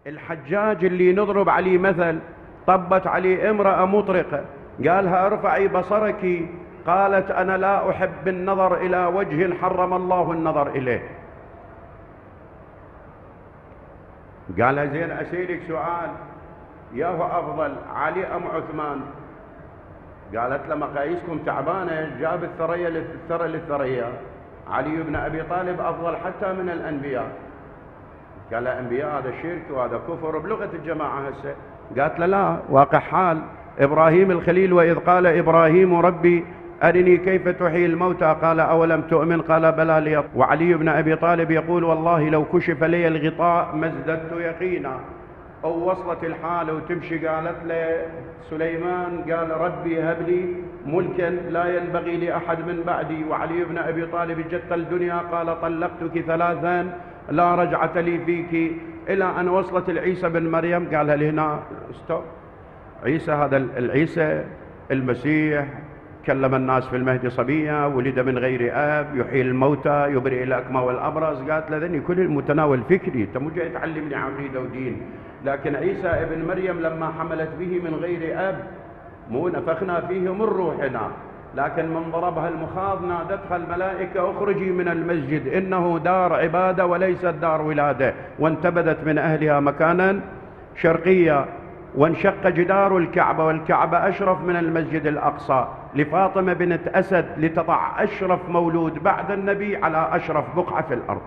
الحجاج اللي نضرب عليه مثل، طبت عليه امرأة مطرقة، قالها ارفعي بصرك، قالت أنا لا أحب النظر إلى وجه حرم الله النظر إليه. قالها زين أسألك سؤال، ياهو أفضل علي أم عثمان؟ قالت له مقاييسكم تعبانة، جاب الثرى للثريا، علي بن أبي طالب أفضل حتى من الأنبياء. قال الأنبياء هذا شرك وهذا كفر بلغة الجماعة هسه. قالت له لا، واقع حال إبراهيم الخليل، وإذ قال إبراهيم ربي أرني كيف تحيي الموتى قال أولم تؤمن قال بلى لي. وعلي بن أبي طالب يقول والله لو كشف لي الغطاء ما ازددت يقينا. أو وصلت الحال وتمشي، قالت له سليمان قال ربي هب لي ملكا لا ينبغي لأحد من بعدي. وعلي بن أبي طالب جت الدنيا قال طلقتك ثلاثا لا رجعة لي فيك، إلى أن وصلت العيسى بن مريم قالها لهنا استوب. عيسى هذا العيسى المسيح كلم الناس في المهد صبيا، ولد من غير أب، يحيي الموتى، يبرئ الأكمى والأبرص. قالت له ذني كل المتناول فكري، أنت مو جاي تعلمني عقيدة ودين. لكن عيسى ابن مريم لما حملت به من غير أب مو نفخنا فيه من روحنا، لكن من ضربها المخاض نادتها الملائكة اخرجي من المسجد إنه دار عبادة وليست دار ولادة. وانتبذت من أهلها مكانا شرقيا، وانشق جدار الكعبة، والكعبة أشرف من المسجد الأقصى، لفاطمة بنت أسد لتضع أشرف مولود بعد النبي على أشرف بقعة في الأرض.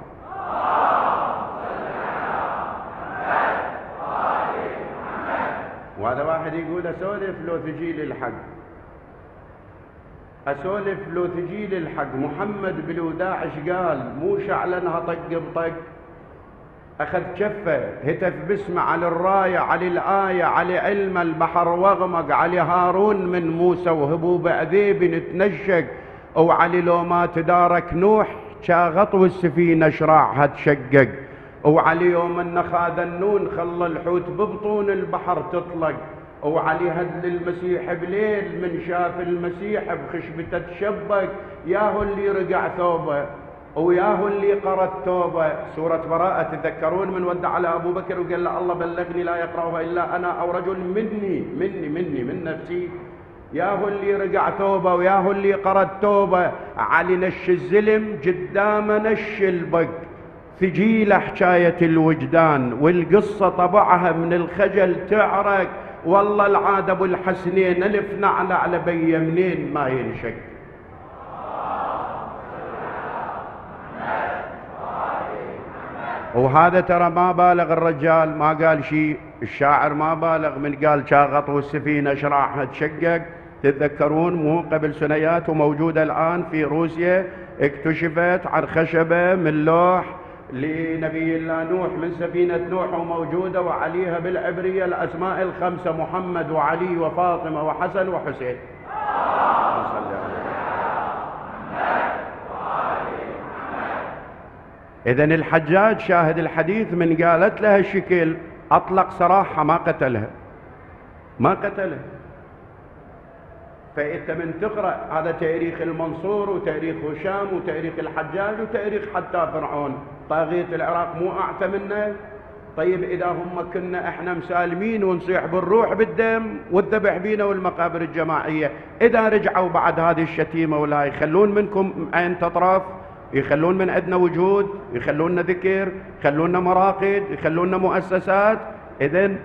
وهذا واحد يقول أسولف لو تجي للحق، أسولف لو تجي للحق. محمد بالوداع ايش قال؟ مو شعلنها طق بطق، أخذ كفه هتف باسمه على الراية، على الآية، على علم البحر واغمق، على هارون من موسى وهبوب عذيب نتنشق، وعلي لو ما تدارك نوح شاغط السفينة شراعها تشقق، وعلي يوم ان خاذ النون خلى الحوت ببطون البحر تطلق، وعلي هدل المسيح بليل من شاف المسيح بخشبته تشبك، ياهو اللي رقع ثوبه وياهو اللي قرأ التوبة. سورة براءة تذكرون من ودع على أبو بكر وقال له الله بلغني لا يقرأها إلا أنا أو رجل مني من نفسي. ياهو اللي رقع توبة وياهو اللي قرأ التوبة. علي نش الزلم قدام نش البق، ثجيل حكاية الوجدان، والقصة طبعها من الخجل تعرق، والله العاد أبو الحسنين ألف نعلة على بي منين ما ينشق. وهذا ترى ما بالغ الرجال، ما قال شيء، الشاعر ما بالغ من قال شاغط والسفينة شراعها تشقق. تتذكرون مو قبل سنوات وموجودة الآن في روسيا، اكتشفت عن خشبة من لوح لنبي الله نوح من سفينة نوح، وموجودة وعليها بالعبرية الأسماء الخمسة محمد وعلي وفاطمة وحسن وحسين. إذن الحجاج شاهد الحديث من قالت لها الشكل أطلق سراحها، ما قتلها. فأنت من تقرأ هذا تاريخ المنصور وتاريخ هشام وتاريخ الحجاج وتاريخ حتى فرعون طاغية العراق، مو أعتى منه. طيب إذا هم كنا إحنا مسالمين ونصيح بالروح بالدم والذبح بينا والمقابر الجماعية، إذا رجعوا بعد هذه الشتيمة ولا يخلون منكم عين تطرف، يخلون من عندنا وجود، يخلوننا ذكر، يخلوننا مراقد، يخلوننا مؤسسات. إذن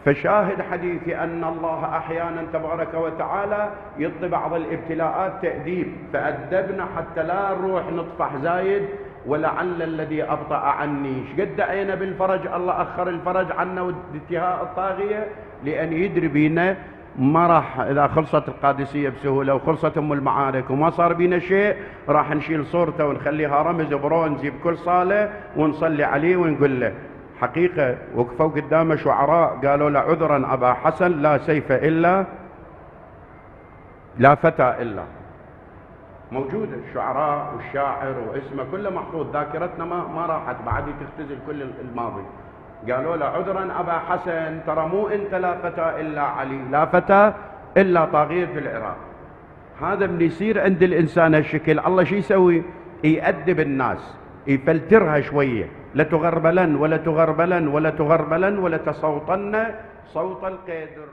فشاهد حديثي أن الله أحيانا تبارك وتعالى يعطي بعض الابتلاءات تأديب، فأدبنا حتى لا نروح نطفح زايد. ولعل الذي أبطأ عني، شقد دعينا بالفرج الله أخر الفرج عنا وانتهاء الطاغية، لأن يدري بينا ما راح إذا خلصت القادسية بسهولة وخلصت أم المعارك وما صار بينا شيء، راح نشيل صورته ونخليها رمز برونزي بكل صالة ونصلي عليه ونقول له. حقيقة وقفوا قدامه شعراء قالوا له عذرا أبا حسن لا سيف إلا لا فتى إلا. موجود الشعراء والشاعر واسمه كله محفوظ، ذاكرتنا ما راحت بعد تختزل كل الماضي. قالوا له عذرا أبا حسن ترى مو أنت لا فتى إلا علي، لا فتى إلا طاغية في العراق. هذا من يصير عند الإنسان هالشكل الله شو يسوي؟ يأدب الناس، يفلترها شوية، لتغربلن ولتغربلن ولتغربلن ولتصوتن صوت القدر.